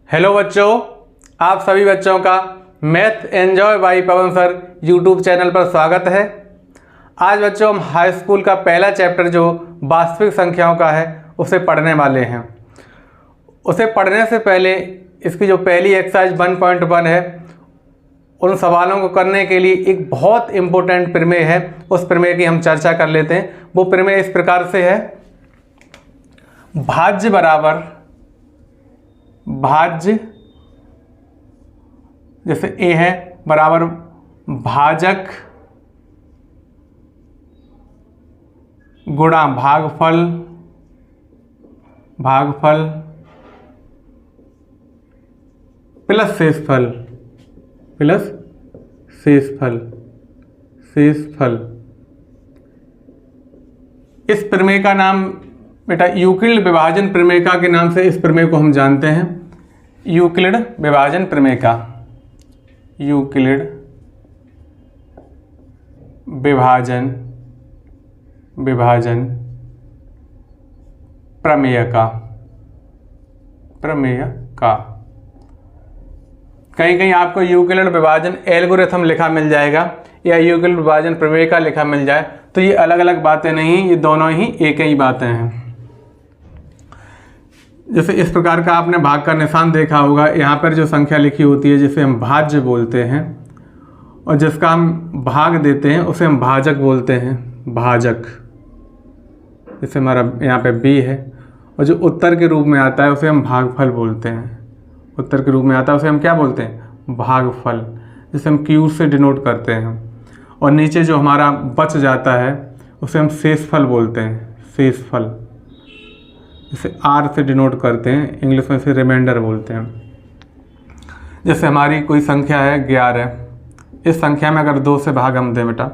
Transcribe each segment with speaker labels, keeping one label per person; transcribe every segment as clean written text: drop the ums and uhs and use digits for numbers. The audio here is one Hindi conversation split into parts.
Speaker 1: हेलो बच्चों, आप सभी बच्चों का मैथ एंजॉय बाय पवन सर यूट्यूब चैनल पर स्वागत है। आज बच्चों हम हाई स्कूल का पहला चैप्टर जो वास्तविक संख्याओं का है उसे पढ़ने वाले हैं। उसे पढ़ने से पहले इसकी जो पहली एक्सरसाइज 1.1 है उन सवालों को करने के लिए एक बहुत इम्पोर्टेंट प्रमेय है, उस प्रमेय की हम चर्चा कर लेते हैं। वो प्रमेय इस प्रकार से है, भाज्य बराबर भाज्य, जैसे ए है बराबर भाजक गुणा भागफल प्लस शेषफल। इस प्रमेय का नाम बेटा यूक्लिड विभाजन प्रमेय के नाम से इस प्रमेय को हम जानते हैं। यूक्लिड विभाजन प्रमेय का, यूक्लिड विभाजन प्रमेय का कहीं आपको यूक्लिड विभाजन एल्गोरिथम लिखा मिल जाएगा या यूक्लिड विभाजन प्रमेय का लिखा मिल जाए, तो ये अलग अलग बातें नहीं, ये दोनों ही एक ही बातें हैं। जैसे इस प्रकार का आपने भाग का निशान देखा होगा, यहाँ पर जो संख्या लिखी होती है जिसे हम भाज्य बोलते हैं और जिसका हम भाग देते हैं उसे हम भाजक बोलते हैं, भाजक। जैसे हमारा यहाँ पे b है और जो उत्तर के रूप में आता है उसे हम भागफल बोलते हैं। उत्तर के रूप में आता है उसे हम क्या बोलते हैं, भागफल, जिसे हम q से डिनोट करते हैं। और नीचे जो हमारा बच जाता है उसे हम शेषफल बोलते हैं, शेषफल, जिसे r से डिनोट करते हैं, इंग्लिश में इसे रिमाइंडर बोलते हैं। जैसे हमारी कोई संख्या है 11, इस संख्या में अगर 2 से भाग हम दें बेटा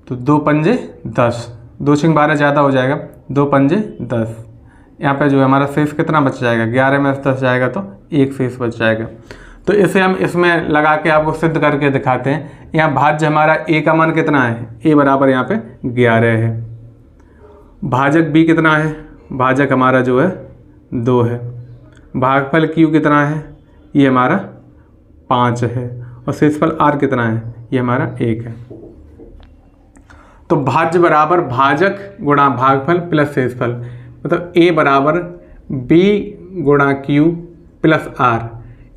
Speaker 1: तो 2 पंजे 10, 2 छिंग 12 ज़्यादा हो जाएगा, 2 पंजे 10। यहाँ पे जो है हमारा शेष कितना बच जाएगा, 11 में 10 जाएगा तो 1 शेष बच जाएगा। तो इसे हम इसमें लगा के आपको सिद्ध करके दिखाते हैं। यहाँ भाज्य हमारा a का मान कितना है, a बराबर यहाँ पे 11 है। भाजक b कितना है, भाजक हमारा जो है 2 है। भागफल q कितना है, ये हमारा 5 है। और शेषफल r कितना है, ये हमारा 1 है। तो भाज्य बराबर भाजक गुणा भागफल प्लस शेषफल, मतलब a बराबर b गुणा q प्लस r,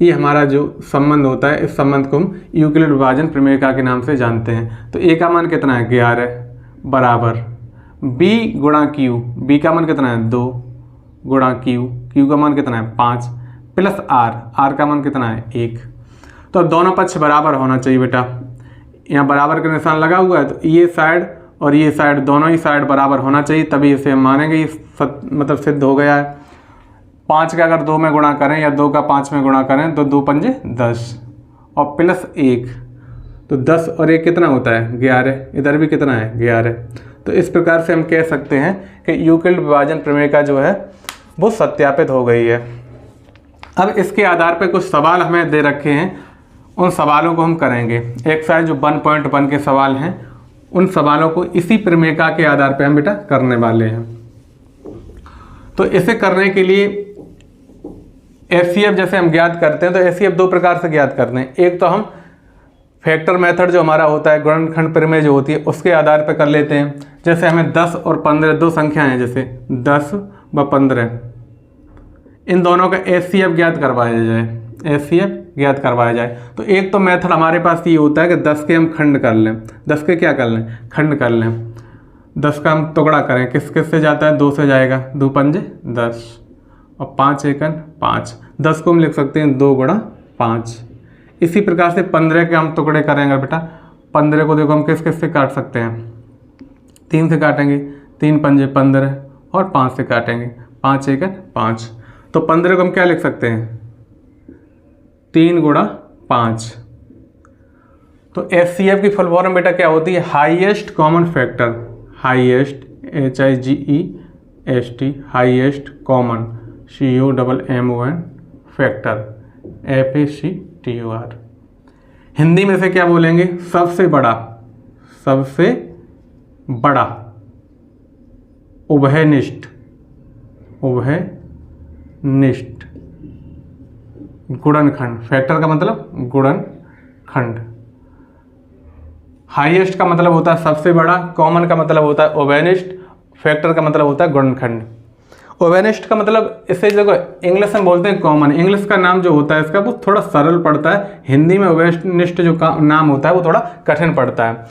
Speaker 1: ये हमारा जो संबंध होता है, इस संबंध को हम यूक्लिड विभाजन प्रमेय के नाम से जानते हैं। तो a का मान कितना है 11 बराबर b गुणा q, b का मान कितना है 2 गुणा q का मान कितना है 5 प्लस r का मान कितना है 1। तो अब दोनों पक्ष बराबर होना चाहिए बेटा। यहाँ बराबर का निशान लगा हुआ है तो ये साइड और ये साइड, दोनों ही साइड बराबर होना चाहिए, तभी इसे हम मानेंगे ये मतलब सिद्ध हो गया है। 5 का अगर 2 में गुणा करें या 2 का 5 में गुणा करें तो 2 पंजे 10 और प्लस 1, तो 10 और 1 कितना होता है 11, इधर भी कितना है 11। तो इस प्रकार से हम कह सकते हैं कि यूक्लिड विभाजन प्रमेय का जो है वो सत्यापित हो गई है। अब इसके आधार पर कुछ सवाल हमें दे रखे हैं, उन सवालों को हम करेंगे। एक्सरसाइज जो 1.1 के सवाल हैं उन सवालों को इसी प्रमेय के आधार पर हम बेटा करने वाले हैं। तो इसे करने के लिए एचसीएफ जैसे हम ज्ञात करते हैं, तो एचसीएफ 2 प्रकार से ज्ञात करते हैं। एक तो हम फैक्टर मेथड जो हमारा होता है, गुणनखंड प्रमेय जो होती है, उसके आधार पर कर लेते हैं। जैसे हमें 10 और 15 दो संख्याएं हैं, जैसे 10 व 15, इन दोनों का एचसीएफ ज्ञात करवाया जाए, एचसीएफ ज्ञात करवाया जाए। तो एक तो मेथड हमारे पास ये होता है कि 10 के हम खंड कर लें, 10 के क्या कर लें, खंड कर लें। 10 का हम टुकड़ा करें, किस किस से जाता है, 2 से जाएगा, 2 पंजे 10 और 5 एकन 5। 10 को हम लिख सकते हैं 2 गुणा 5। इसी प्रकार से 15 के हम टुकड़े करेंगे बेटा। 15 को देखो हम किस किस से काट सकते हैं, 3 से काटेंगे, 3 पंजे 15 और 5 से काटेंगे, 5 एकन 5। तो 15 को हम क्या लिख सकते हैं, 3 गुणा 5। तो एचसीएफ की फुल फॉर्म बेटा क्या होती है, highest common factor, highest HIGEST, highest common COMMON factor FACTOR। Hindi में से क्या बोलेंगे, सबसे बड़ा, सबसे बड़ा उभयनिष्ठ, उभयनिष्ठ गुणनखंड। फैक्टर का मतलब गुणनखंड। हाईएस्ट का मतलब होता है सबसे बड़ा, कॉमन का मतलब होता है ओवेनिस्ट, फैक्टर का मतलब होता है गुणनखंड। ओवेनिस्ट का मतलब इससे देखो इंग्लिश में बोलते हैं कॉमन, इंग्लिश का नाम जो होता है इसका वो थोड़ा सरल पड़ता है, हिंदी में ओवेनिस्ट जो नाम होता है वो थोड़ा कठिन पड़ता है।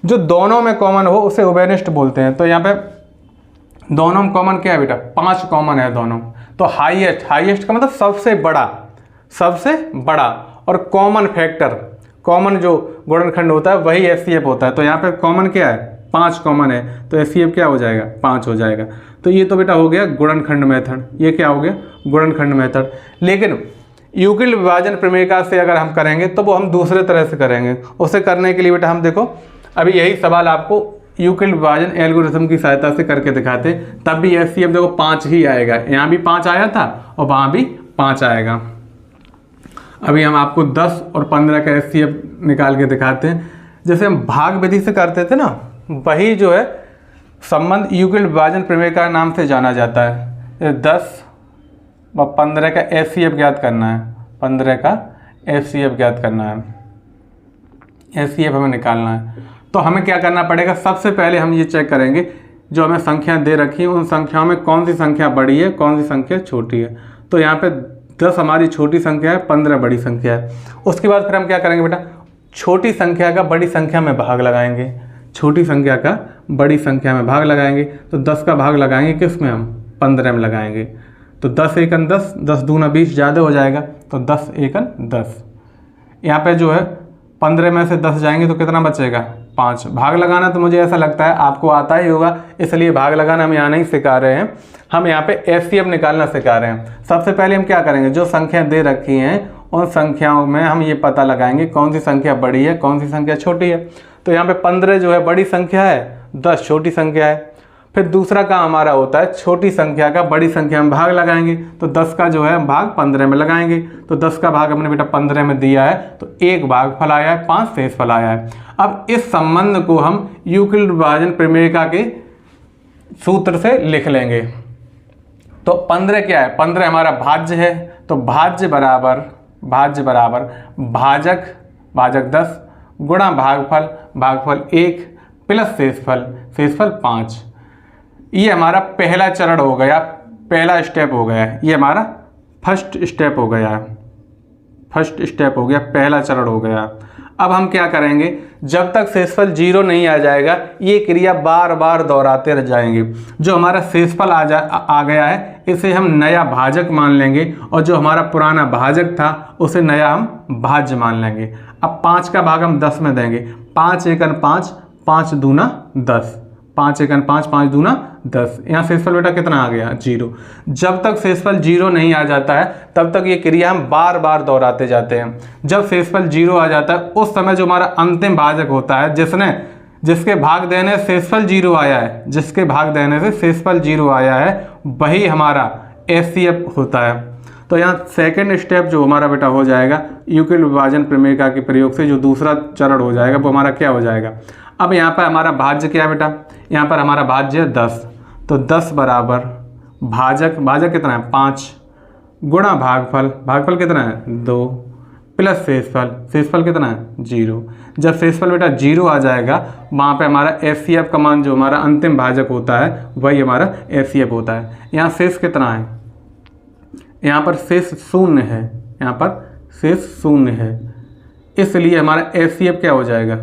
Speaker 1: जो दोनों में कॉमन हो उसे ओवेनिस्ट बोलते हैं। तो यहाँ पे दोनों में कॉमन क्या है बेटा, 5 कॉमन है दोनों। तो हाईएस्ट का मतलब सबसे बड़ा, और कॉमन फैक्टर, कॉमन जो गुणनखंड होता है वही एचसीएफ होता है। तो यहाँ पे कॉमन क्या है, 5 कॉमन है, तो एचसीएफ क्या हो जाएगा, 5 हो जाएगा। तो ये तो बेटा हो गया गुणनखंड मेथड, ये क्या हो गया, गुणनखंड मेथड। लेकिन यूक्लिड विभाजन प्रमेय से अगर हम करेंगे तो वो हम दूसरे तरह से करेंगे। उसे करने के लिए बेटा हम देखो अभी यही सवाल आपको यूक्लिड विभाजन एल्गोरिथम की सहायता से करके दिखाते, तब भी एचसीएफ देखो 5 ही आएगा। यहाँ भी 5 आया था और वहाँ भी 5 आएगा। अभी हम आपको 10 और 15 का एचसीएफ निकाल के दिखाते हैं। जैसे हम भाग विधि से करते थे ना, वही जो है संबंध यूक्लिड विभाजन प्रमेय का नाम से जाना जाता है। 10 व 15 का एचसीएफ ज्ञात करना है, 15 का एचसीएफ ज्ञात करना है, एचसीएफ हमें निकालना है। तो हमें क्या करना पड़ेगा, सबसे पहले हम ये चेक करेंगे जो हमें संख्या दे रखी है उन संख्याओं में कौन सी संख्या बड़ी है, कौन सी संख्या छोटी है। तो यहाँ पे 10 हमारी छोटी संख्या है, 15 बड़ी संख्या है। उसके बाद फिर हम क्या करेंगे बेटा, छोटी संख्या का बड़ी संख्या में भाग लगाएंगे, छोटी संख्या का बड़ी संख्या में भाग लगाएंगे। तो 10 का भाग लगाएंगे किस में, हम 15 में लगाएंगे। तो 10 एकन 10, 10 दूना 20 ज़्यादा हो जाएगा, तो 10 एकन 10। यहाँ पे जो है 15 में से 10 जाएंगे तो कितना बचेगा, 5। भाग लगाना तो मुझे ऐसा लगता है आपको आता ही होगा, इसलिए भाग लगाना हम यहाँ नहीं सिखा रहे हैं, हम यहाँ पे एचसीएफ निकालना सिखा रहे हैं। सबसे पहले हम क्या करेंगे, जो संख्या दे रखी हैं उन संख्याओं में हम ये पता लगाएंगे कौन सी संख्या बड़ी है, कौन सी संख्या छोटी है। तो यहाँ पे 15 जो है बड़ी संख्या है, 10 छोटी संख्या है। फिर दूसरा काम हमारा होता है छोटी संख्या का बड़ी संख्या में भाग लगाएंगे। तो 10 का जो है भाग 15 में लगाएंगे। तो 10 का भाग हमने बेटा 15 में दिया है, तो 1 भागफल आया है, 5 शेषफल आया है। अब इस संबंध को हम यूक्लिड विभाजन प्रमेय के सूत्र से लिख लेंगे। तो 15 क्या है, 15 हमारा भाज्य है। तो भाज्य बराबर भाजक 10 गुणा भागफल 1 प्लस शेषफल 5। ये हमारा पहला चरण हो गया, पहला स्टेप हो गया, ये हमारा फर्स्ट स्टेप हो गया, पहला चरण हो गया। अब हम क्या करेंगे, जब तक शेषफल 0 नहीं आ जाएगा ये क्रिया बार बार दोहराते रह जाएंगे। जो हमारा शेषफल आ गया है इसे हम नया भाजक मान लेंगे, और जो हमारा पुराना भाजक था उसे नया हम भाज्य मान लेंगे। अब 5 का भाग हम 10 में देंगे, 5 एकन 5, 5 दूना 10, 5 एकन 5, 5 दूना 10। यहाँ शेषफल बेटा कितना आ गया, 0। जब तक शेषफल 0 नहीं आ जाता है तब तक ये क्रिया हम बार बार दोहराते जाते हैं। जब शेषफल 0 आ जाता है उस समय जो हमारा अंतिम भाजक होता है, जिसके भाग देने से शेषफल 0 आया है, जिसके भाग देने से शेषफल 0 आया है, वही हमारा एचसीएफ होता है। तो यहाँ सेकेंड स्टेप जो हमारा बेटा हो जाएगा यूक्लिड विभाजन प्रमेय के प्रयोग से जो दूसरा चरण हो जाएगा वो हमारा क्या हो जाएगा। अब यहाँ पर हमारा भाज्य क्या है बेटा, यहाँ पर हमारा भाज्य है 10। तो 10 बराबर भाजक कितना है, 5 गुणा भागफल कितना है, 2 प्लस शेषफल कितना है, 0। जब शेषफल बेटा 0 आ जाएगा वहाँ पे हमारा एचसीएफ का मान जो हमारा अंतिम भाजक होता है वही हमारा एचसीएफ होता है। यहाँ शेष कितना है, यहाँ पर शेष 0 है, यहाँ पर शेष 0 है, इसलिए हमारा एचसीएफ क्या हो जाएगा,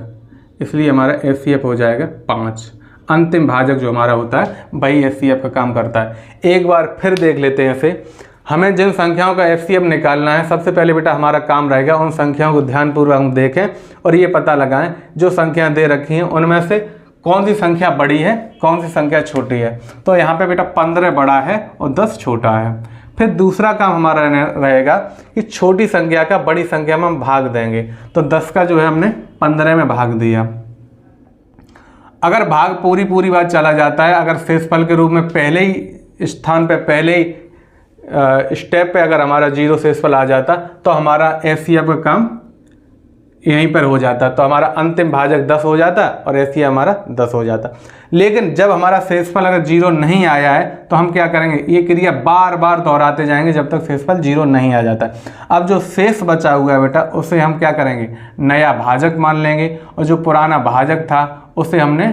Speaker 1: इसलिए हमारा एचसीएफ हो जाएगा 5। अंतिम भाजक जो हमारा होता है वही एचसीएफ का काम करता है। एक बार फिर देख लेते हैं इसे। हमें जिन संख्याओं का एचसीएफ निकालना है, सबसे पहले बेटा हमारा काम रहेगा उन संख्याओं को ध्यानपूर्वक हम देखें और ये पता लगाएं जो संख्याएं दे रखी हैं उनमें से कौन सी संख्या बड़ी है, कौन सी संख्या छोटी है। तो यहाँ पे बेटा 15 बड़ा है और 10 छोटा है। फिर दूसरा काम हमारा रहेगा कि छोटी संख्या का बड़ी संख्या में हम भाग देंगे। तो 10 का जो है हमने 15 में भाग दिया। अगर भाग पूरी बात चला जाता है, अगर शेषफल के रूप में पहले ही स्थान पे, पहले ही स्टेप पे अगर हमारा 0 शेषफल आ जाता तो हमारा एचसीएफ का काम यहीं पर हो जाता, तो हमारा अंतिम भाजक 10 हो जाता और एचसीएफ हमारा 10 हो जाता। लेकिन जब हमारा शेषफल अगर 0 नहीं आया है तो हम क्या करेंगे, ये क्रिया बार बार दोहराते जाएंगे जब तक शेषफल 0 नहीं आ जाता। अब जो शेष बचा हुआ है बेटा, उसे हम क्या करेंगे, नया भाजक मान लेंगे, और जो पुराना भाजक था उसे हमने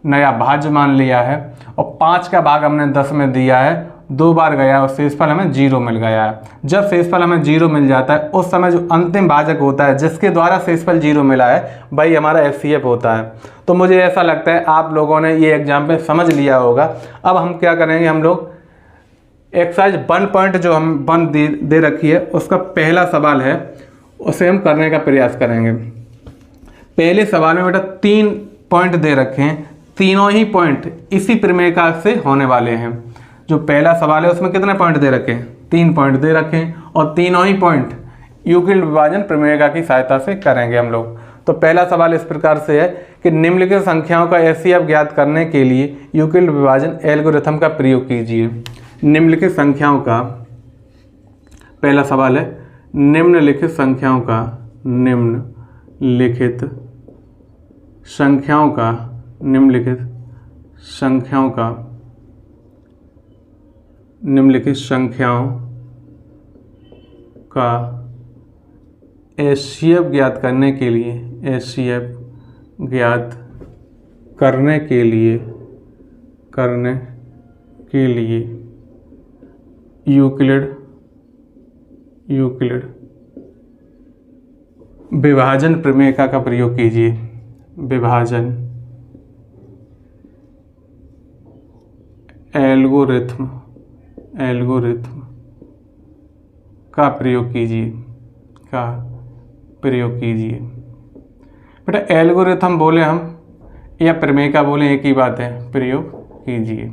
Speaker 1: नया भाज्य मान लिया है, और 5 का भाग हमने 10 में दिया है, 2 बार गया और शेषफल हमें 0 मिल गया है। जब शेषफल हमें 0 मिल जाता है उस समय जो अंतिम भाजक होता है जिसके द्वारा शेषफल 0 मिला है वही हमारा एचसीएफ होता है। तो मुझे ऐसा लगता है आप लोगों ने ये एग्जाम पे समझ लिया होगा। अब हम क्या करेंगे, हम लोग एक्सरसाइज 1 पॉइंट जो हम 1 दे रखी है उसका पहला सवाल है, उसे हम करने का प्रयास करेंगे। पहले सवाल में बेटा 3 पॉइंट दे रखे हैं, तीनों ही पॉइंट इसी प्रमेय से होने वाले हैं। जो पहला सवाल है उसमें कितने पॉइंट दे रखे हैं, 3 पॉइंट दे रखे हैं, और तीनों ही पॉइंट यूक्लिड विभाजन प्रमेय की सहायता से करेंगे हम लोग। तो पहला सवाल इस प्रकार से है कि निम्नलिखित संख्याओं का एचसीएफ ज्ञात करने के लिए यूक्लिड विभाजन एल्गोरिथम का प्रयोग कीजिए। निम्नलिखित संख्याओं का, पहला सवाल है निम्नलिखित संख्याओं का, निम्नलिखित संख्याओं का, निम्नलिखित संख्याओं का, निम्नलिखित संख्याओं का एचसीएफ ज्ञात करने के लिए, एचसीएफ ज्ञात करने के लिए यूक्लिड विभाजन प्रमेय का प्रयोग कीजिए। विभाजन एल्गोरिथम का प्रयोग कीजिए। बेटा एल्गोरिथम बोले हम या प्रमेय का बोले एक ही बात है, प्रयोग कीजिए।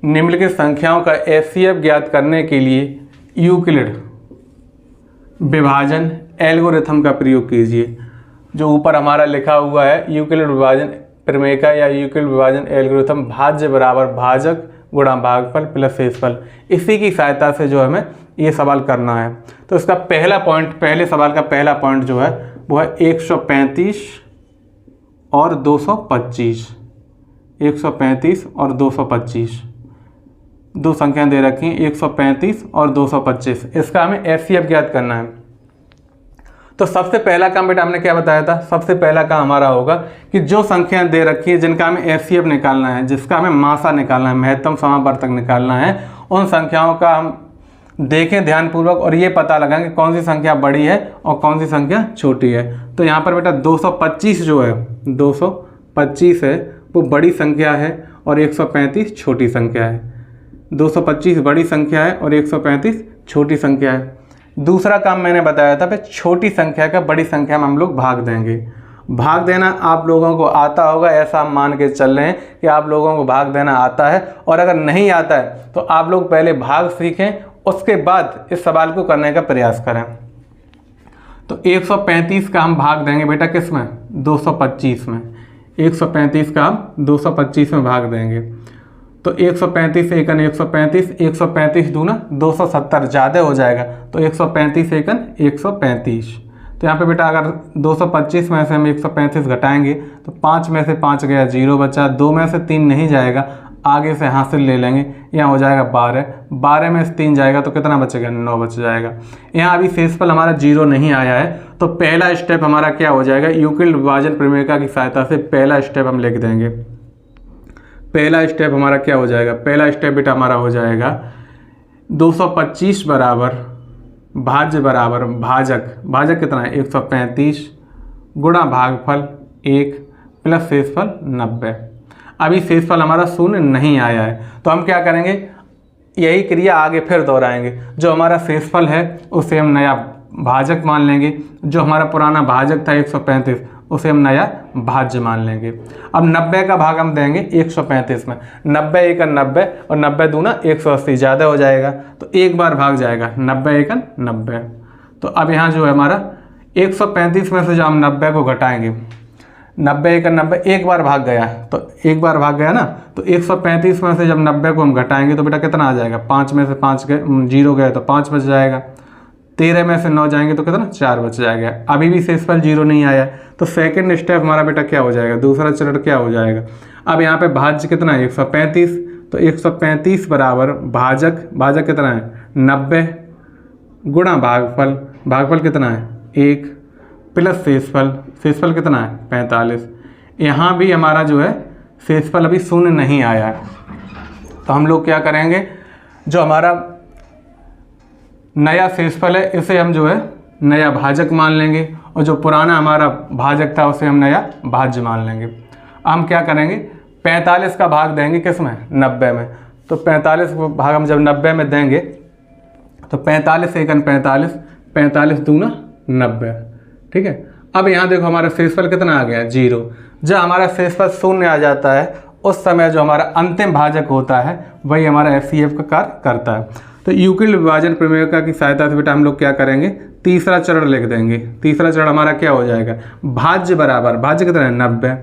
Speaker 1: निम्नलिखित संख्याओं का एचसीएफ ज्ञात करने के लिए यूक्लिड विभाजन एल्गोरिथम का प्रयोग कीजिए। जो ऊपर हमारा लिखा हुआ है यूक्लिड विभाजन प्रमेय का या यूक्लिड विभाजन एल्गोरिथम, भाज्य बराबर भाजक गुणा भागफल प्लस शेषफल, इसी की सहायता से जो हमें ये सवाल करना है। तो इसका पहला पॉइंट, पहले सवाल का पहला पॉइंट जो है वो है 135 और 225। 135 और 225 दो संख्याएं दे रखी हैं, 135 और 225। इसका हमें एचसीएफ ज्ञात करना है। तो सबसे पहला काम बेटा हमने क्या बताया था, सबसे पहला काम हमारा होगा कि जो संख्याएं दे रखी है जिनका हमें एचसीएफ निकालना है, जिसका हमें मासा निकालना है, महत्तम समावर्तक निकालना है, उन संख्याओं का हम देखें ध्यानपूर्वक और ये पता लगाएं कि कौन सी संख्या बड़ी है और कौन सी संख्या छोटी है। तो यहाँ पर बेटा 225 जो है, 225 है वो बड़ी संख्या है और 135 छोटी संख्या है। 225 बड़ी संख्या है और 135 छोटी संख्या है। दूसरा काम मैंने बताया था कि छोटी संख्या का बड़ी संख्या में हम लोग भाग देंगे। भाग देना आप लोगों को आता होगा, ऐसा हम मान के चल रहे हैं कि आप लोगों को भाग देना आता है। और अगर नहीं आता है तो आप लोग पहले भाग सीखें, उसके बाद इस सवाल को करने का प्रयास करें। तो 135 का हम भाग देंगे बेटा किस में, 225 में। 135 का हम 225 में भाग देंगे। तो 135 एकन 135, 135 दूना 270 ज़्यादा हो जाएगा, तो 135 एकन 135। तो यहाँ पे बेटा अगर 225 में से हम 135 घटाएंगे तो 5 में से 5 गया 0 बचा, 2 में से 3 नहीं जाएगा, आगे से हासिल ले लेंगे, यहाँ हो जाएगा 12, 12 में से 3 जाएगा तो कितना बचेगा, 9 बच जाएगा। यहाँ अभी शेषफल हमारा 0 नहीं आया है, तो पहला स्टेप हमारा क्या हो जाएगा, यूक्लिड विभाजन प्रमेय की सहायता से पहला स्टेप हम लिख देंगे। पहला स्टेप हमारा क्या हो जाएगा, पहला स्टेप बेटा हमारा हो जाएगा 225 बराबर भाज्य बराबर भाजक, भाजक कितना है 135 गुणा भागफल 1 प्लस शेषफल 90। अभी शेषफल हमारा शून्य नहीं आया है, तो हम क्या करेंगे, यही क्रिया आगे फिर दोहराएंगे। जो हमारा शेषफल है उसे हम नया भाजक मान लेंगे, जो हमारा पुराना भाजक था 135 उसे हम नया भाज्य मान लेंगे। अब 90 का भाग हम देंगे 135 में, 90 एकन 90 और 90 दूना 180 ज़्यादा हो जाएगा, तो एक बार भाग जाएगा 90 एकन 90। तो अब यहाँ जो है हमारा 135 में से जब हम 90 को घटाएंगे, 90 एकन 90 एक बार भाग गया, तो एक बार भाग गया ना, तो 135 में से जब 90 को हम घटाएंगे तो बेटा कितना आ जाएगा, 5 में से 5 गए 0 गए तो 5 बच जाएगा। 13 में से 9 जाएंगे तो कितना 4 बच जाएगा। अभी भी शेषफल 0 नहीं आया, तो सेकंड स्टेप हमारा बेटा क्या हो जाएगा, दूसरा चरण क्या हो जाएगा। अब यहाँ पे भाज्य कितना है 135, तो 135 बराबर भाजक कितना है 90 गुणा भागफल, भागफल कितना है 1 प्लस शेषफल कितना है 45। यहाँ भी हमारा जो है शेषफल अभी शून्य नहीं आया है, तो हम लोग क्या करेंगे, जो हमारा नया शेषफल है इसे हम जो है नया भाजक मान लेंगे, और जो पुराना हमारा भाजक था उसे हम नया भाज्य मान लेंगे। हम क्या करेंगे 45 का भाग देंगे किस में 90 में, तो 45 भाग हम जब 90 में देंगे तो 45 एकन 45, 45 दूना 90, ठीक है। अब यहाँ देखो हमारा शेषफल कितना आ गया 0। जब हमारा शेषफल शून्य आ जाता है उस समय जो हमारा अंतिम भाजक होता है वही हमारा FCF का कार्य करता है। तो यूक्लिड विभाजन प्रमेय की सहायता से बेटा हम लोग क्या करेंगे, तीसरा चरण लिख देंगे। तीसरा चरण हमारा क्या हो जाएगा, भाज्य बराबर, भाज्य कितना है 90,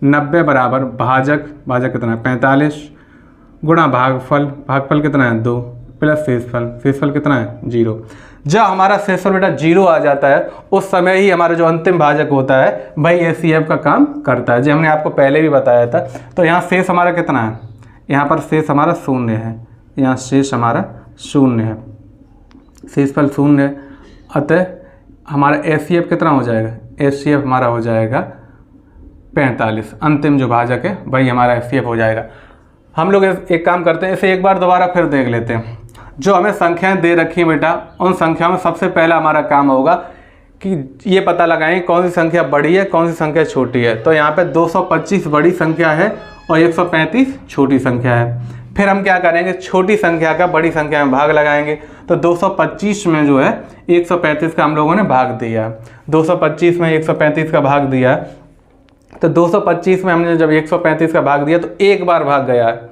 Speaker 1: 90 बराबर भाजक कितना है 45 गुणा भागफल कितना है 2 प्लस शेषफल कितना है 0। जब हमारा शेषफल बेटा 0 आ जाता है उस समय ही हमारा जो अंतिम भाजक होता है वही FCF का काम करता है, जो हमने आपको पहले भी बताया था। तो यहाँ शेष हमारा कितना है, यहाँ पर शेष हमारा शून्य है, यहाँ शेष हमारा शून्य है, शेषफल शून्य है, अतः हमारा FCF कितना हो जाएगा, FCF हमारा हो जाएगा 45। अंतिम जो भाजक है वही हमारा FCF हो जाएगा। हम लोग एक काम करते हैं, इसे एक बार दोबारा फिर देख लेते हैं। जो हमें संख्याएं दे रखी हैं बेटा, उन संख्याओं में सबसे पहला हमारा काम होगा कि ये पता लगाएं कौन सी संख्या बड़ी है कौन सी संख्या छोटी है। तो यहाँ पे 225 बड़ी संख्या है और 135 छोटी संख्या है। फिर हम क्या करेंगे, छोटी संख्या का बड़ी संख्या में भाग लगाएंगे। तो 225 में जो है 135 का हम लोगों ने भाग दिया, 225 में 135 का भाग दिया, तो 225 में हमने जब 135 का भाग दिया तो एक बार भाग गया है,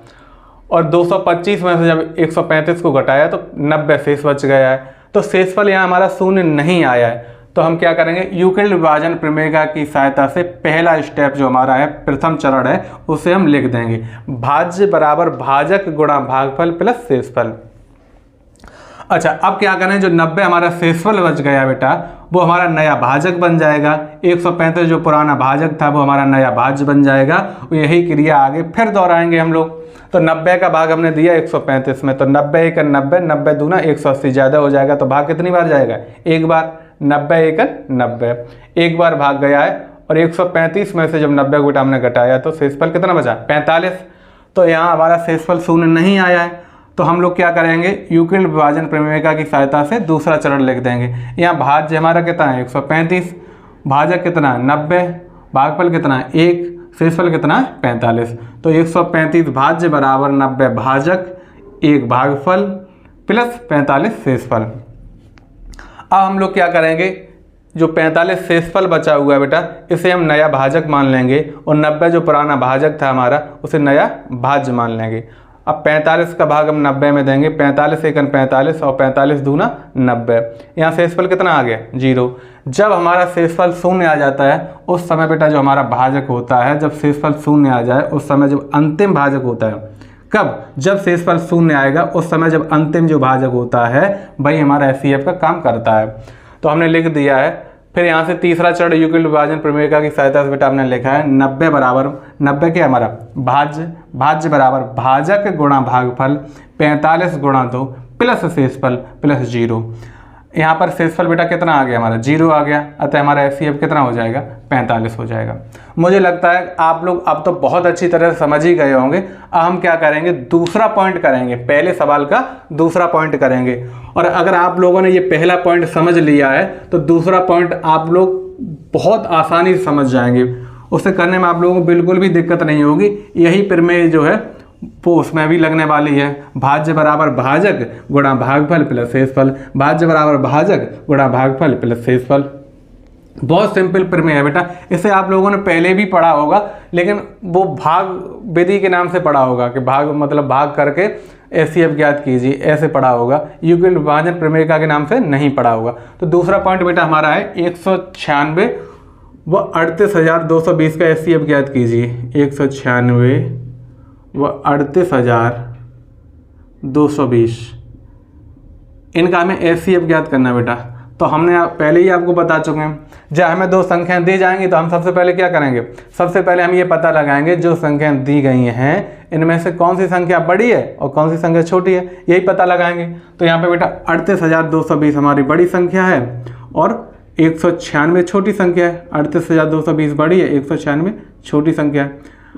Speaker 1: और 225 में से जब 135 को घटाया तो 90 शेष बच गया है। तो शेषफल यहाँ हमारा शून्य नहीं आया है। तो हम क्या करेंगे, यूक्लिड विभाजन प्रमेय की सहायता से पहला स्टेप जो हमारा है, प्रथम चरण है, उसे हम लिख देंगे भाज्य बराबर भाजक गुणा भागफल प्लस शेषफल। अच्छा, अब क्या करें, जो 90 हमारा शेषफल बच गया बेटा वो हमारा नया भाजक बन जाएगा। 135 जो पुराना भाजक था वो हमारा नया भाज्य बन जाएगा। यही क्रिया आगे फिर दोहराएंगे हम लोग। तो 90 का भाग हमने दिया 135 में, तो 90 एकन 90, 90 दूना 180 ज़्यादा हो जाएगा। तो भाग कितनी बार जाएगा, एक बार, 90 एकन 90, एक बार भाग गया है। और 135 में से जब 90 को बेटा हमने घटाया तो शेषफल कितना बचा 45। तो यहाँ हमारा शेषफल शून्य नहीं आया है। तो हम लोग क्या करेंगे, यूक्लिड विभाजन प्रमेय की सहायता से दूसरा चरण लिख देंगे। यहाँ भाज्य हमारा कितना है 135, भाजक कितना है 90, भागफल कितना है 1, शेषफल कितना है 45। तो 135 भाज्य बराबर 90 भाजक 1 भागफल प्लस 45 शेषफल। अब हम लोग क्या करेंगे, जो 45 शेषफल बचा हुआ है बेटा इसे हम नया भाजक मान लेंगे, और 90 जो पुराना भाजक था हमारा उसे नया भाज्य मान लेंगे। अब 45 का भाग हम 90 में देंगे, 45 एकन 45 और 45 दूना 90। यहाँ शेषफल कितना आ गया 0। जब हमारा शेषफल शून्य आ जाता है उस समय बेटा जो हमारा भाजक होता है, जब शेषफल शून्य आ जाए उस समय जब अंतिम भाजक होता है, कब, जब शेषफल शून्य आएगा उस समय जब अंतिम जो भाजक होता है वही हमारा FCF का काम करता है। तो हमने लिख दिया है। फिर यहाँ से तीसरा चरण यूक्लिड विभाजन प्रमेय की सहायता से बेटा हमने लिखा है 90 बराबर 90 के हमारा भाज्य बराबर भाजक गुणा भागफल 45 गुणा 2 प्लस शेषफल प्लस 0। यहाँ पर शेषफल बेटा कितना आ गया हमारा 0 आ गया, अतः हमारा FCF कितना हो जाएगा 45 हो जाएगा। मुझे लगता है आप लोग अब तो बहुत अच्छी तरह से समझ ही गए होंगे। अब हम क्या करेंगे, दूसरा पॉइंट करेंगे, पहले सवाल का दूसरा पॉइंट करेंगे। और अगर आप लोगों ने ये पहला पॉइंट समझ लिया है तो दूसरा पॉइंट आप लोग बहुत आसानी से समझ जाएंगे, उसे करने में आप लोगों को बिल्कुल भी दिक्कत नहीं होगी। यही प्रमेय जो है वो उसमें भी लगने वाली है, भाज्य बराबर भाजक गुणा भागफल प्लस शेषफल, भाज्य बराबर भाजक गुणा भागफल प्लस शेषफल। बहुत सिंपल प्रमेय है बेटा, इसे आप लोगों ने पहले भी पढ़ा होगा, लेकिन वो भाग विधि के नाम से पढ़ा होगा कि भाग मतलब भाग करके FCF ज्ञात कीजिए, ऐसे पढ़ा होगा। यूक्लिड विभाजन प्रमेय के नाम से नहीं पढ़ा होगा। तो दूसरा पॉइंट बेटा हमारा है 196 व 38,220 का FCF ज्ञात कीजिए। 196 व 38,220 इनका हमें FCF ज्ञात करना बेटा। तो हमने पहले ही आपको बता चुके हैं, जब हमें दो संख्याएं दी जाएंगी तो हम सबसे पहले क्या करेंगे, सबसे पहले हम ये पता लगाएंगे जो संख्याएं दी गई हैं इनमें से कौन सी संख्या बड़ी है और कौन सी संख्या छोटी है, यही पता लगाएंगे। तो यहाँ पे बेटा 38,220 हमारी बड़ी संख्या है और 196 छोटी संख्या है। 38,220 बड़ी है, 196 छोटी संख्या है।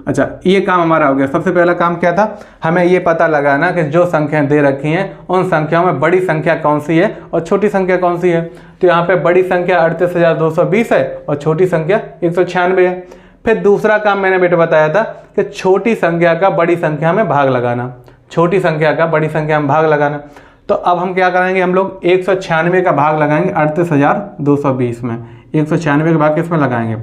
Speaker 1: अच्छा, ये काम हमारा हो गया। सबसे पहला काम क्या था, हमें ये पता लगाना कि जो संख्याएं दे रखी हैं उन संख्याओं में बड़ी संख्या कौन सी है और छोटी संख्या कौन सी है। तो यहाँ पे बड़ी संख्या 38,220 है और छोटी संख्या 196 है। फिर दूसरा काम मैंने बेटा बताया था कि छोटी संख्या का बड़ी संख्या में भाग लगाना, छोटी संख्या का बड़ी संख्या में भाग लगाना। तो अब हम क्या करेंगे, हम लोग 196 का भाग लगाएंगे 38,220 में। 196 का भाग किस में लगाएंगे,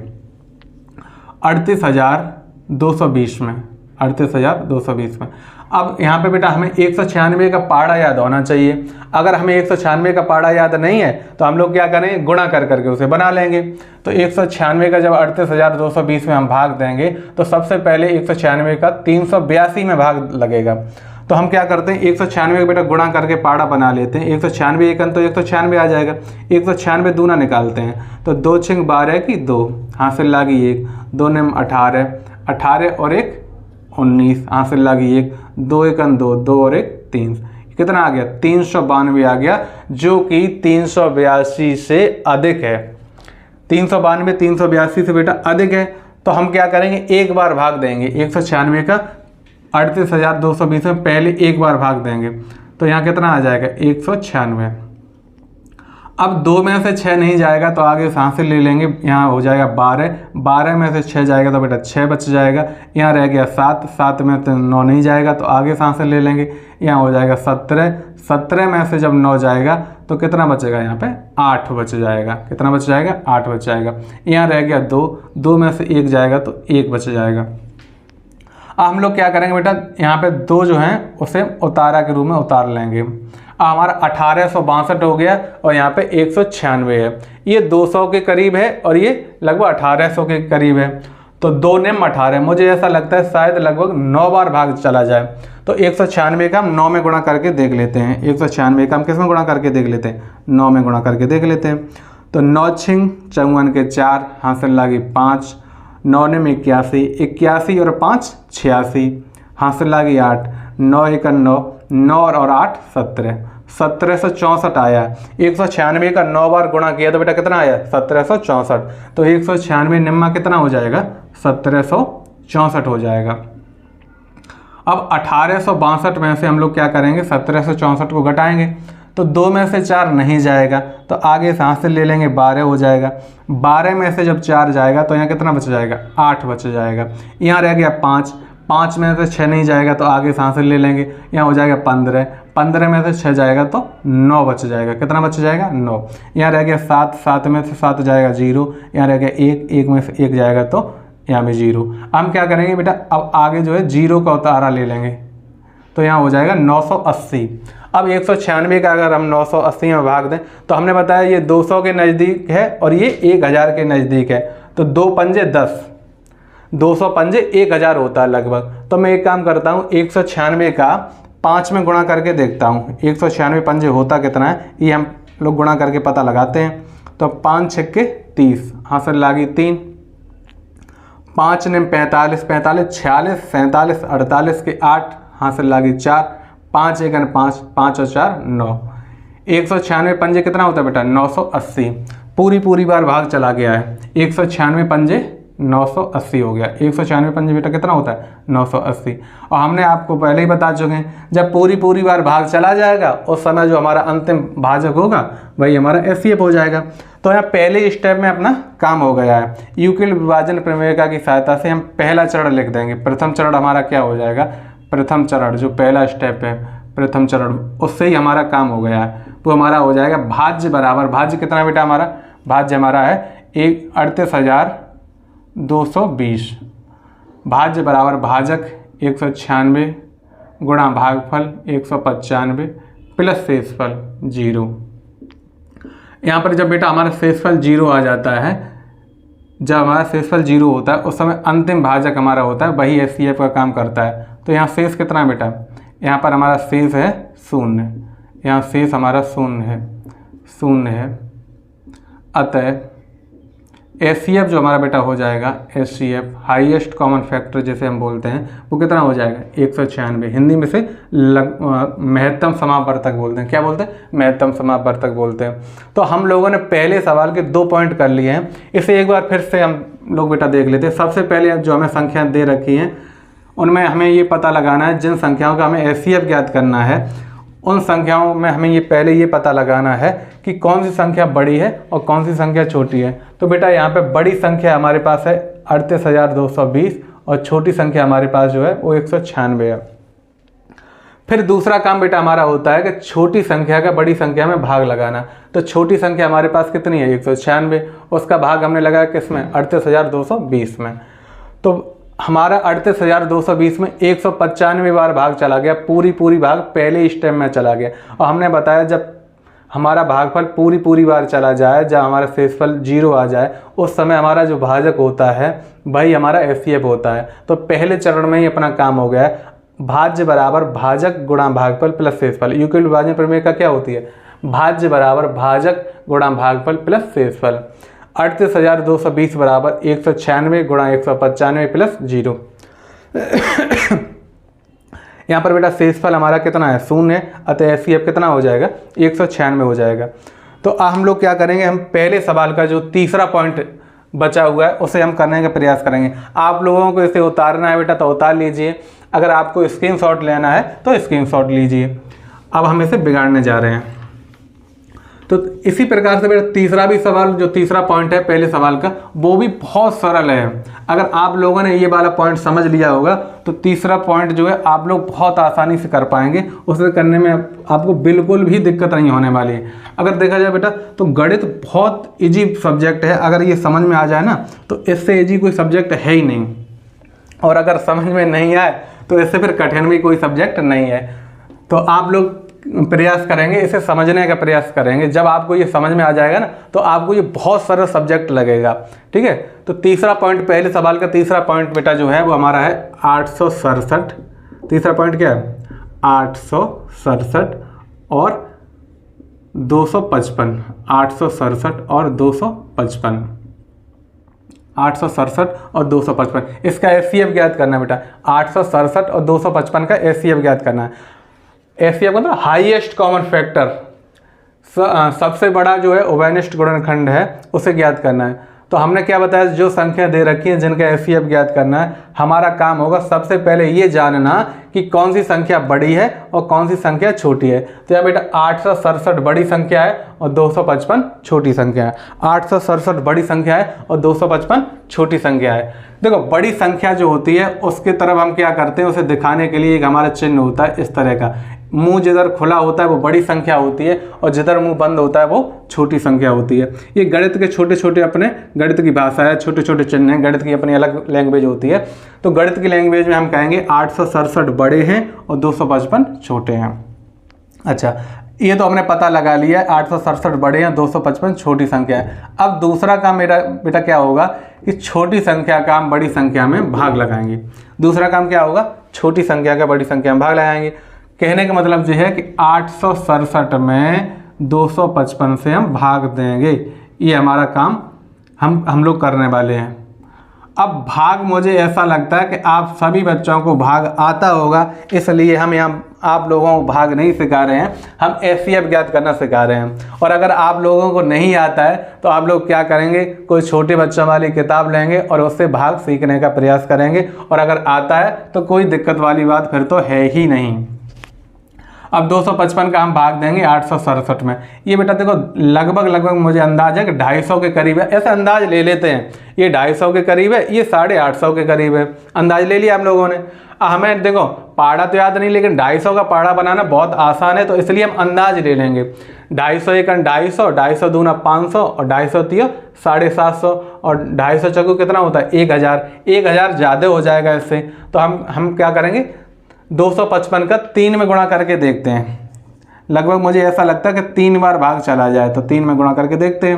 Speaker 1: 38,220 में, 38,220 में। अब यहाँ पे बेटा हमें 196 का पाड़ा याद होना चाहिए। अगर हमें 196 का पाड़ा याद नहीं है तो हम लोग क्या करेंगे, गुणा कर करके उसे बना लेंगे। तो 196 का जब 38,220 में हम भाग देंगे तो सबसे पहले 196 का 382 में भाग लगेगा। तो हम क्या करते हैं, 196 का बेटा गुणा करके पाड़ा बना लेते हैं। 196 एकन तो 196 आ जाएगा। 196 दूना निकालते हैं तो 2 छिंग 12 की 2, हासिल लागी 1, 2 निम 18, 18 और 1 19, हासिल लागी 1, 2 एकन 2, 2 और 1 3, कितना आ गया, 392 आ गया, जो कि 382 से अधिक है। 392 382 से बेटा अधिक है। तो हम क्या करेंगे, एक बार भाग देंगे 196 का 38,220 में पहले एक बार भाग देंगे। तो यहाँ कितना आ जाएगा, 196। अब 2 में से 6 नहीं जाएगा तो आगे सांस ले लेंगे, यहाँ हो जाएगा 12, 12 में से 6 जाएगा तो बेटा 6 बच जाएगा। यहाँ रह गया 7, 7 में से 9 नहीं जाएगा तो आगे सांस ले लेंगे, यहाँ हो जाएगा 17, 17 में से जब 9 जाएगा तो कितना बचेगा, यहाँ पे 8 बच जाएगा। कितना बच जाएगा, 8 बच जाएगा। यहाँ रह गया 2, 2 में से 1 जाएगा तो 1 बच जाएगा। अब हम लोग क्या करेंगे बेटा, यहाँ पे 2 जो हैं उसे उतारा के रूप में उतार लेंगे। अब हमारा 1862 हो गया और यहाँ पे 196 है। ये 200 के करीब है और ये लगभग 1800 के करीब है। तो 2 निम 18, मुझे ऐसा लगता है शायद लगभग 9 बार भाग चला जाए। तो 196 का हम 9 में गुणा करके देख लेते हैं। 196 का हम किस में गुणा करके देख लेते हैं, 9 में गुणा करके देख लेते हैं। तो 9 छिंग 54 के 4, हासिल लागी 5, 9 निम 81, 81 और 5 86, हासिल लागी 8, 9 एकन 9, 9 और 8 17, 1764 आया। 196 का 9 बार गुणा किया तो बेटा कितना आया, 1764। तो 196 निम्मा कितना हो जाएगा, 1764 हो जाएगा। अब 1862 में से हम लोग क्या करेंगे, 1764 को घटाएंगे तो 2 में से 4 नहीं जाएगा तो आगे सांस से ले लेंगे, 12 हो जाएगा। 12 में से जब 4 जाएगा तो यहाँ कितना बच जाएगा, 8 बच जाएगा। यहाँ रह गया 5, 5 में से 6 नहीं जाएगा तो आगे सांस ले लेंगे, यहाँ हो जाएगा 15, 15 में से 6 जाएगा तो 9 बच जाएगा। कितना बच जाएगा, 9। यहाँ रह गया 7, 7 में से 7 जाएगा 0, यहाँ रह गया 1, 1 में से 1 जाएगा तो यहाँ भी 0। हम क्या करेंगे बेटा, अब आगे जो है 0 का उतारा ले लेंगे तो यहाँ हो जाएगा 980। अब 196 का अगर हम 980 में भाग दें तो हमने बताया ये 200 के नज़दीक है और ये 1000 के नज़दीक है। तो 2 पंजे 10, 200 पंजे 1000 होता है लगभग। तो मैं एक काम करता हूँ, 196 का 5 में गुणा करके देखता हूँ 196 पंजे होता कितना है, ये हम लोग गुणा करके पता लगाते हैं। तो 5 छक्के 30, हासिल लागी 3, 5 ने 45, 45 46, 47 48 के 8, हासिल लागी 4, 5 एकन 5, 5 और 4 9। 196 पंजे कितना होता है बेटा, 980। पूरी बार भाग चला गया है, 196 पंजे 980 हो गया। 196 पंजे बेटा कितना होता है, 980। और हमने आपको पहले ही बता चुके हैं, जब पूरी बार भाग चला जाएगा उस समय जो हमारा अंतिम भाजक होगा वही हमारा एफसीएफ हो जाएगा। तो यहाँ पहले स्टेप में अपना काम हो गया है। यूक्लिड विभाजन प्रमेय की सहायता से हम पहला चरण लिख देंगे। प्रथम चरण हमारा क्या हो जाएगा, प्रथम चरण जो पहला स्टेप है, प्रथम चरण, उससे ही हमारा काम हो गया है। तो हमारा हो जाएगा भाज्य बराबर, भाज्य कितना बेटा हमारा, भाज्य हमारा है 38,220, भाज्य बराबर भाजक 196 गुणा भागफल 195 प्लस शेषफल 0। यहाँ पर जब बेटा हमारा शेषफल 0 आ जाता है, जब हमारा शेषफल 0 होता है उस समय अंतिम भाजक हमारा होता है, वही एफसीएफ का काम करता है। तो यहाँ शेष कितना है बेटा, यहाँ पर हमारा शेष है 0, यहाँ शेष हमारा 0 है, 0 है। अतः HCF जो हमारा बेटा हो जाएगा, HCF हाईएस्ट कॉमन फैक्टर जिसे हम बोलते हैं, वो कितना हो जाएगा 196। हिंदी में से महत्तम समापवर्तक बोलते हैं। क्या बोलते हैं? महत्तम समापवर्तक बोलते हैं। तो हम लोगों ने पहले सवाल के 2 पॉइंट कर लिए हैं, इसे एक बार फिर से हम लोग बेटा देख लेते हैं। सबसे पहले जो हमें संख्या दे रखी हैं उनमें हमें ये पता लगाना है, जिन संख्याओं का हमें HCF ज्ञात करना है उन संख्याओं में हमें पहले ये पता लगाना है कि कौन सी संख्या बड़ी है और कौन सी संख्या छोटी है। तो बेटा यहाँ पे बड़ी संख्या हमारे पास है 38,220 और छोटी संख्या हमारे पास जो है वो 196 है। फिर दूसरा काम बेटा हमारा होता है कि छोटी संख्या का बड़ी संख्या में भाग लगाना। तो छोटी संख्या हमारे पास कितनी है 196, उसका भाग हमने लगाया किसमें 38,220 में। तो हमारा 38,220 में 195 बार भाग चला गया, पूरी भाग पहले स्टेप में चला गया। और हमने बताया जब हमारा भागफल पूरी बार चला जाए, जब हमारा शेषफल 0 आ जाए, उस समय हमारा जो भाजक होता है वही हमारा HCF होता है। तो पहले चरण में ही अपना काम हो गया है। भाज्य बराबर भाजक गुणा भागफल प्लस शेषफल। यूक्लिड विभाजन प्रमेय का क्या होती है? भाज्य बराबर भाजक गुणा भागफल प्लस शेषफल। 38,220 बराबर 196 गुणा 195 प्लस 0। यहाँ पर बेटा शेषफल हमारा कितना है 0, अतः HCF कितना हो जाएगा 196 हो जाएगा। तो अब हम लोग क्या करेंगे, हम पहले सवाल का जो तीसरा पॉइंट बचा हुआ है उसे हम करने का प्रयास करेंगे। आप लोगों को इसे उतारना है बेटा तो उतार लीजिए, अगर आपको स्क्रीनशॉट लेना है तो स्क्रीनशॉट लीजिए। अब हम इसे बिगाड़ने जा रहे हैं। तो इसी प्रकार से बेटा तीसरा भी सवाल, जो तीसरा पॉइंट है पहले सवाल का, वो भी बहुत सरल है। अगर आप लोगों ने ये वाला पॉइंट समझ लिया होगा तो तीसरा पॉइंट जो है आप लोग बहुत आसानी से कर पाएंगे। उसे करने में आपको बिल्कुल भी दिक्कत नहीं होने वाली है। अगर देखा जाए बेटा तो गणित बहुत ईजी सब्जेक्ट है। अगर ये समझ में आ जाए ना तो इससे ईजी कोई सब्जेक्ट है ही नहीं, और अगर समझ में नहीं आए तो इससे फिर कठिन भी कोई सब्जेक्ट नहीं है। तो आप लोग प्रयास करेंगे, इसे समझने का प्रयास करेंगे। जब आपको ये समझ में आ जाएगा ना तो आपको ये बहुत सरल सब्जेक्ट लगेगा। ठीक है, तो तीसरा पॉइंट, पहले सवाल का तीसरा पॉइंट बेटा जो है वो हमारा है 867। तीसरा पॉइंट क्या है 867 और 255। 867 और 255, 867 और 255, इसका HCF ज्ञात करना है बेटा। 867 और 255 का HCF ज्ञात करना है। HCF मतलब हाईएस्ट कॉमन फैक्टर, सबसे बड़ा जो है उभयनिष्ठ गुणनखंड है, उसे ज्ञात करना है। तो हमने क्या बताया, जो संख्या दे रखी है जिनका HCF ज्ञात करना है, हमारा काम होगा सबसे पहले ये जानना कि कौन सी संख्या बड़ी है और कौन सी संख्या छोटी है। तो यहाँ बेटा 867 बड़ी संख्या है और 255 छोटी संख्या है। 867 बड़ी संख्या है और 255 छोटी संख्या है। देखो बड़ी संख्या जो होती है उसके तरफ हम क्या करते हैं, उसे दिखाने के लिए एक हमारा चिन्ह होता है इस तरह का। मुंह जिधर खुला होता है वो बड़ी संख्या होती है और जिधर मुंह बंद होता है वो छोटी संख्या होती है। ये गणित के छोटे छोटे, अपने गणित की भाषा है, छोटे छोटे चिन्ह हैं। गणित की अपनी अलग लैंग्वेज होती है। तो गणित की लैंग्वेज में हम कहेंगे 867 बड़े हैं और 255 छोटे हैं। अच्छा, ये तो हमने पता लगा लिया है, 867 बड़े हैं, 255 छोटी संख्या है। अब दूसरा काम मेरा बेटा क्या होगा कि छोटी संख्या का हम बड़ी संख्या में भाग लगाएंगे। दूसरा काम क्या होगा, छोटी संख्या का बड़ी संख्या में भाग लगाएंगे। कहने का मतलब ये है कि 867 में 255 से हम भाग देंगे। ये हमारा काम हम लोग करने वाले हैं। अब भाग मुझे ऐसा लगता है कि आप सभी बच्चों को भाग आता होगा, इसलिए हम यहाँ आप लोगों को भाग नहीं सिखा रहे हैं, हम HCF ज्ञात करना सिखा रहे हैं। और अगर आप लोगों को नहीं आता है तो आप लोग क्या करेंगे, कोई छोटे बच्चों वाली किताब लेंगे और उससे भाग सीखने का प्रयास करेंगे। और अगर आता है तो कोई दिक्कत वाली बात फिर तो है ही नहीं। अब 255 का हम भाग देंगे 867 में। ये बेटा देखो लगभग मुझे अंदाज है कि 250 के करीब है, ऐसा अंदाज ले लेते हैं। ये 250 के करीब है, ये 850 के करीब है, अंदाज ले लिया हम लोगों ने। हमें देखो पहाड़ा तो याद नहीं, लेकिन 250 का पहाड़ा बनाना बहुत आसान है, तो इसलिए हम अंदाज ले लेंगे। 250 एकन 250, 250 दूना 500 और 250 तिया 750 और 250 चक्कू कितना होता है 1000। 1000 ज़्यादा हो जाएगा इससे, तो हम क्या करेंगे 255 का 3 में गुणा करके देखते हैं। लगभग मुझे ऐसा लगता है कि 3 बार भाग चला जाए, तो 3 में गुणा करके देखते हैं।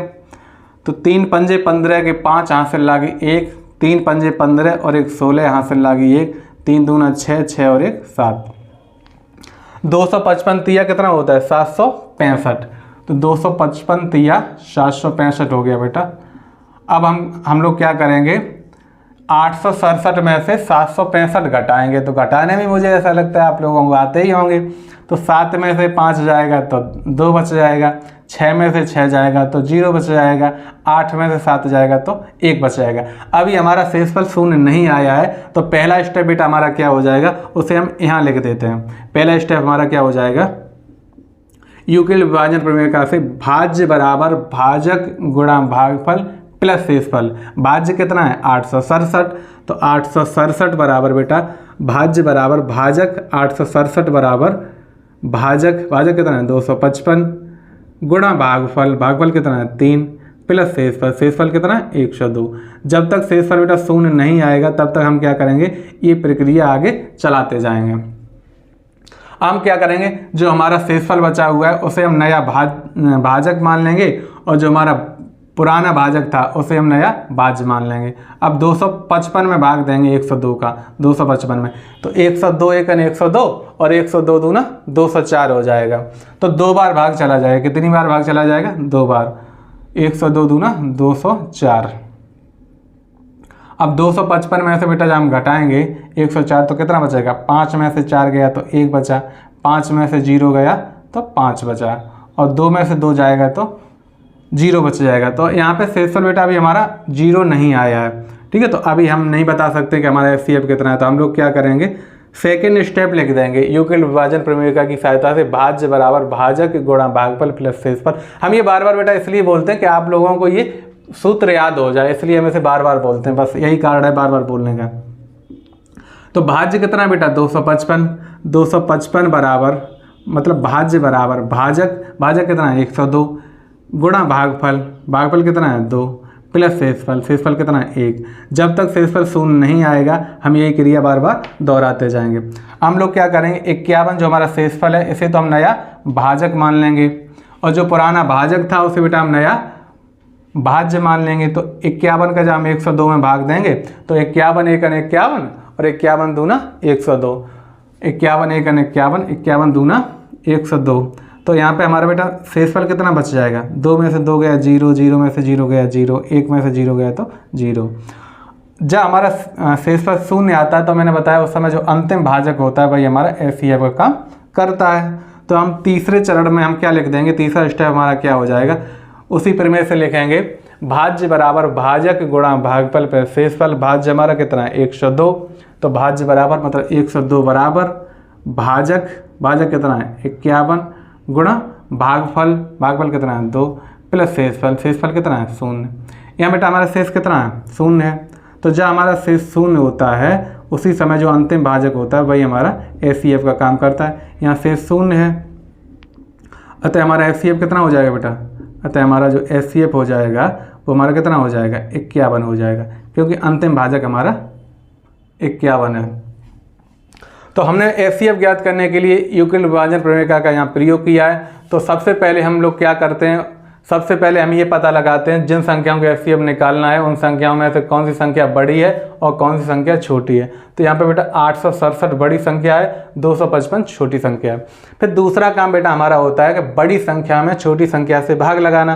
Speaker 1: तो 3 पंजे 15 के 5 हासिल लागी 1, 3 पंजे 15 और 1 16 हासिल लागी 1, 3 दूना 6, 6 और 1 7। 255 तिया कितना होता है 765। तो 255 तिया 765 हो गया बेटा। अब हम लोग क्या करेंगे, 867 में से 765 घटाएंगे, तो घटाने में मुझे ऐसा लगता है आप लोगों को आते ही होंगे। तो 7 में से 5 जाएगा तो 2 बच जाएगा, 6 में से 6 जाएगा तो 0 बच जाएगा, 8 में से 7 जाएगा तो 1 बच जाएगा। अभी हमारा शेषफल शून्य नहीं आया है, तो पहला स्टेप बेटा हमारा क्या हो जाएगा, उसे हम यहाँ लिख देते हैं। पहला स्टेप हमारा क्या हो जाएगा, यूक्लिड विभाजन प्रमेय से भाज्य बराबर भाजक गुणा भागफल प्लस शेषफल। भाज्य कितना है 867, तो 867 बराबर बेटा भाज्य बराबर भाजक 867 बराबर भाजक कितना है 255 गुणा भागफल कितना है 3 प्लस शेषफल कितना है 102। जब तक शेषफल बेटा शून्य नहीं आएगा तब तक हम क्या करेंगे, ये प्रक्रिया आगे चलाते जाएंगे। हम क्या करेंगे, जो हमारा शेषफल बचा हुआ है उसे हम नया भाजक मान लेंगे, और जो हमारा पुराना भाजक था उसे हम नया भाज्य मान लेंगे। अब 255 में भाग देंगे 102 का, 255 में, तो 102 एकन 102 और 102 दूना 204 हो जाएगा। तो 2 बार भाग चला जाएगा। कितनी बार भाग चला जाएगा, 2 बार। 102 दूना 204। अब 255 में से बेटा जब हम घटाएंगे 104 तो कितना बचेगा, 5 में से 4 गया तो 1 बचा, 5 में से 0 गया तो 5 बचा, और 2 में से 2 जाएगा तो 0 बच जाएगा। तो यहाँ पे शेषफल बेटा अभी हमारा 0 नहीं आया है, ठीक है। तो अभी हम नहीं बता सकते कि हमारा FCF कितना है, तो हम लोग क्या करेंगे, सेकेंड स्टेप लिख देंगे यूक्लिड विभाजन प्रमेय की सहायता से भाज्य बराबर भाजक गुणा भागफल प्लस शेषफल। हम ये बार बार बेटा इसलिए बोलते हैं कि आप लोगों को ये सूत्र याद हो जाए, इसलिए हम इसे बार बार बोलते हैं, बस यही कारण है बार बार बोलने का। तो भाज्य कितना बेटा 255 बराबर, मतलब भाज्य बराबर भाजक कितना है 102 गुणा भागफल कितना है 2 प्लस शेषफल कितना है 1। जब तक शेषफल शून्य नहीं आएगा हम यही क्रिया बार बार दोहराते जाएंगे। हम लोग क्या करेंगे, 51 जो हमारा शेषफल है इसे तो हम नया भाजक मान लेंगे, और जो पुराना भाजक था उसे बेटा हम नया भाज्य मान लेंगे। तो 51 का जब हम 102 में भाग देंगे तो 51 एकन 51 और 51 दूना 102, 51 एकन 51 दूना 102। तो यहाँ पे हमारा बेटा शेषफल कितना बच जाएगा, 2 में से 2 गया 0, 0 में से 0 गया 0, 1 में से 0 गया तो 0। जब हमारा शेषफल शून्य आता है तो मैंने बताया उस समय जो अंतिम भाजक होता है वही हमारा FCF का काम करता है। तो हम तीसरे चरण में हम क्या लिख देंगे, तीसरा स्टेप हमारा क्या हो जाएगा, उसी प्रमेय से लिखेंगे भाज्य बराबर भाजक गुणा भागफल प्लस शेषफल। भाज्य हमारा कितना है 102, तो भाज्य बराबर मतलब 102 बराबर भाजक कितना है 51 गुणा भागफल कितना है 2 प्लस शेषफल कितना है 0। यहाँ बेटा हमारा शेष कितना है 0 है। तो जब हमारा शेष 0 होता है उसी समय जो अंतिम भाजक होता है वही हमारा FCF का काम करता है। यहाँ शेष 0 है, अतः हमारा FCF कितना हो जाएगा बेटा, अतः हमारा जो FCF हो जाएगा वो हमारा कितना हो जाएगा 51 हो जाएगा, क्योंकि अंतिम भाजक हमारा 51 है। तो हमने FCF ज्ञात करने के लिए यूक्लिड विभाजन प्रमेय का यहाँ प्रयोग किया है। तो सबसे पहले हम लोग क्या करते हैं, सबसे पहले हम ये पता लगाते हैं जिन संख्याओं को FCF निकालना है उन संख्याओं में से कौन सी संख्या बड़ी है और कौन सी संख्या छोटी है। तो यहाँ पे बेटा 867 बड़ी संख्या है, 255 छोटी संख्या है। फिर दूसरा काम बेटा हमारा होता है कि बड़ी संख्या में छोटी संख्या से भाग लगाना।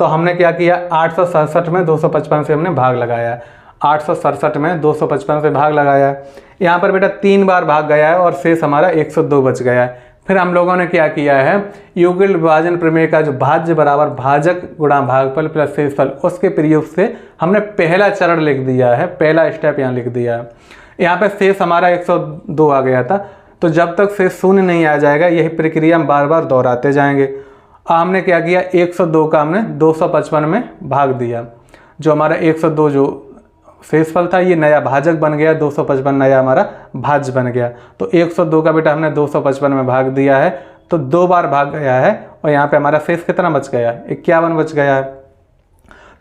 Speaker 1: तो हमने क्या किया, 867 में 255 से हमने भाग लगाया है, 867 में 255 से भाग लगाया है। यहाँ पर बेटा 3 बार भाग गया है और शेष हमारा 102 बच गया है। फिर हम लोगों ने क्या किया है, यूक्लिड विभाजन प्रमेय का जो भाज्य बराबर भाजक गुणा भागफल प्लस शेषफल उसके प्रयोग से हमने पहला चरण लिख दिया है, पहला स्टेप यहाँ लिख दिया है। यहाँ पे शेष हमारा 102 आ गया था, तो जब तक शेष 0 नहीं आ जाएगा यही प्रक्रिया हम बार बार दोहराते जाएंगे। हमने क्या किया, 102 का हमने 255 में भाग दिया, जो हमारा 102 जो शेषफल था ये नया भाजक बन गया, 255 नया हमारा भाज्य बन गया। तो 102 का बेटा हमने 255 में भाग दिया है, तो 2 बार भाग गया है, और यहाँ पे हमारा शेष कितना बच गया, 51 बच गया है।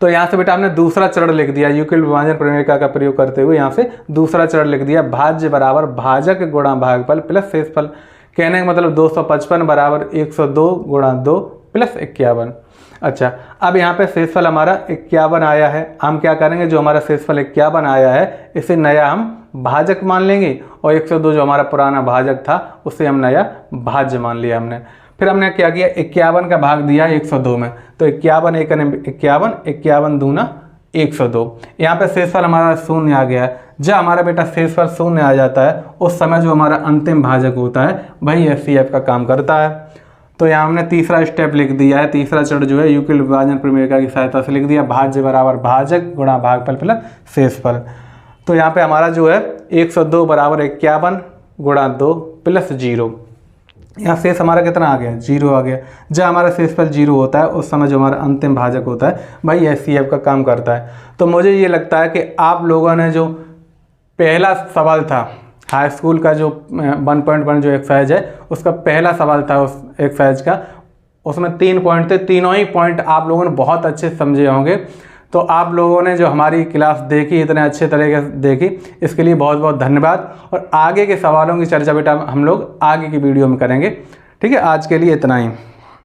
Speaker 1: तो यहाँ से बेटा हमने दूसरा चरण लिख दिया, यूक्लिड विभाजन प्रमेय का प्रयोग करते हुए यहाँ से दूसरा चरण लिख दिया, भाज्य बराबर भाजक गुणा भागफल प्लस शेषफल। कहने का मतलब 255 बराबर 102 गुणा 2 प्लस 51। अच्छा, अब यहाँ पे शेषफल हमारा 51 आया है। हम क्या करेंगे, जो हमारा शेषफल 51 आया है इसे नया हम भाजक मान लेंगे, और 102 जो हमारा पुराना भाजक था उसे हम नया भाज्य मान लिया हमने। फिर हमने क्या किया, 51 का भाग दिया 102 में, तो 51 एकन 51, 51 दूना 102। यहाँ पे शेषफल हमारा शून्य आ गया है। जब हमारा बेटा शेषफल शून्य आ जाता है उस समय जो हमारा अंतिम भाजक होता है वही एचसीएफ का काम करता है। तो यहाँ हमने तीसरा स्टेप लिख दिया है, तीसरा चरण जो है यूक्लिड विभाजन प्रमेय की सहायता से लिख दिया, भाज्य बराबर भाजक गुणा भागफल प्लस शेषफल। तो यहाँ पे हमारा जो है 102 बराबर 51 गुणा 2 प्लस 0, यहाँ शेष हमारा कितना आ गया, 0 आ गया। जब हमारा शेषफल 0 होता है उस समय जो हमारा अंतिम भाजक होता है भाई एचसीएफ का काम करता है। तो मुझे ये लगता है कि आप लोगों ने जो पहला सवाल था हाई स्कूल का जो 1.1 जो एक्सरसाइज है उसका पहला सवाल था उस एक्सरसाइज का, उसमें 3 पॉइंट थे, तीनों ही पॉइंट आप लोगों ने बहुत अच्छे समझे होंगे। तो आप लोगों ने जो हमारी क्लास देखी, इतने अच्छे तरीके से देखी, इसके लिए बहुत बहुत धन्यवाद। और आगे के सवालों की चर्चा बेटा हम लोग आगे की वीडियो में करेंगे। ठीक है, आज के लिए इतना ही।